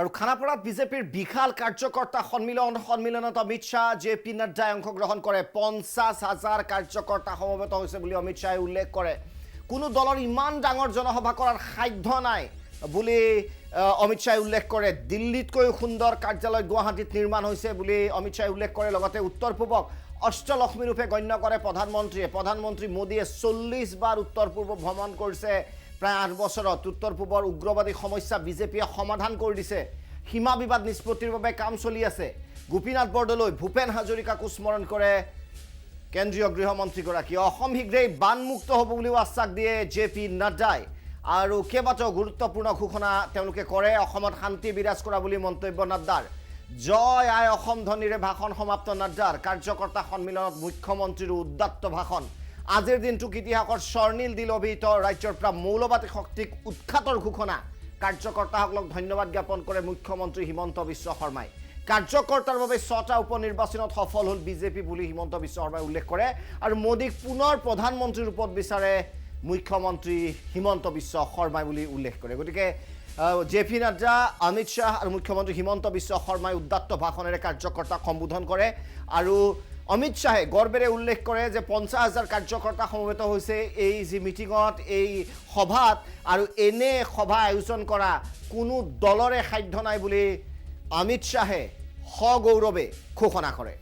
আৰু খানাপাৰাত বিজেপিৰ বিশাল কাৰ্যকৰ্তা সন্মিলনত অমিত শ্বাহ জে.পি. নাড্ডাই অংশগ্ৰহণ কৰে 50,000 কাৰ্যকৰ্তা সমবেত হৈছে বুলি অমিত শ্বাহে উল্লেখ কৰে কোনো দলৰ ইমান ডাঙৰ জনসভা কৰাৰ সাধ্য নাই বুলি অমিত শ্বাহে উল্লেখ কৰে দিল্লীতকৈ সুন্দৰ কাৰ্যালয় গুৱাহাটীত নিৰ্মাণ হৈছে বুলি অমিত শ্বাহে উল্লেখ কৰে লগতে উত্তৰ পূবক অষ্টলক্ষ্মী ৰূপে গণ্য কৰে প্ৰধানমন্ত্ৰী মোদীয়ে 40 বাৰ উত্তৰ পূব ভ্ৰমণ কৰিছে প্ৰায় 8 বছৰত উত্তৰ পূবৰ উগ্ৰবাদী সমস্যা বিজেপিয়ে সমাধান কৰি দিছে সীমা বিবাদ নিষ্পত্তিৰ বাবে কাম চলি আছে গোপীনাথ বৰদলৈ ভূপেন হাজৰিকাক স্মৰণ কৰে কেন্দ্ৰীয় গৃহমন্ত্ৰীগৰাকী অসম শীঘ্ৰেই বানমুক্ত হ'ব বুলিও আশ্বাস দিয়ে জে.পি. নাড্ডাই আৰু কেইবাটাও গুৰুত্বপূৰ্ণ ঘোষণা তেওঁলোকে কৰে অসমত শান্তি বিৰাজ কৰা বুলি মন্তব্য নাড্ডাৰ জয় আই অসম ধ্বনিৰে ভাষণ সমাপ্ত নাড্ডাৰ কাৰ্যকৰ্তা সন্মিলনত মুখ্যমন্ত্ৰীৰ উদ্দাত্ত ভাষণ আজিৰ দিনটোক ইতিহাসৰ স্বৰ্ণীল দিল অভিহিত ৰাজ্যৰ পৰা মৌলবাদী শক্তিক উৎখাতৰ ঘোষণা কাৰ্যকৰ্তাসকলক ধন্যবাদ জ্ঞাপন কৰে মুখ্যমন্ত্ৰী হিমন্ত বিশ্ব শৰ্মাই কাৰ্যকৰ্তাৰ বাবে 6টা উপনিৰ্বাচনত সফল হ'ল বিজেপি বুলি হিমন্ত বিশ্ব শৰ্মাই উল্লেখ কৰে আৰু মোদীক পুনৰ প্ৰধানমন্ত্ৰীৰ ৰূপত বিচাৰে মুখ্যমন্ত্ৰী হিমন্ত বিশ্ব শৰ্মাই বুলি উল্লেখ কৰে গতিকে জে.পি. নাড্ডা অমিত শ্বাহ আৰু মুখ্যমন্ত্ৰী হিমন্ত বিশ্ব শৰ্মাই উদ্দাত্ত ভাষণেৰে কাৰ্যকৰ্তাক সম্বোধন কৰে আৰু অমিত শ্বাহে গৰ্বেৰে উল্লেখ কৰে যে 50,000 কাৰ্যকৰ্তা সমবেত হৈছে এই যি মিটিঙত এই সভাত আৰু এনে সভা আয়োজন কৰা কোনো দলৰে সাধ্য নাই বুলি অমিত শ্বাহে সগৌৰৱে ঘোষণা কৰে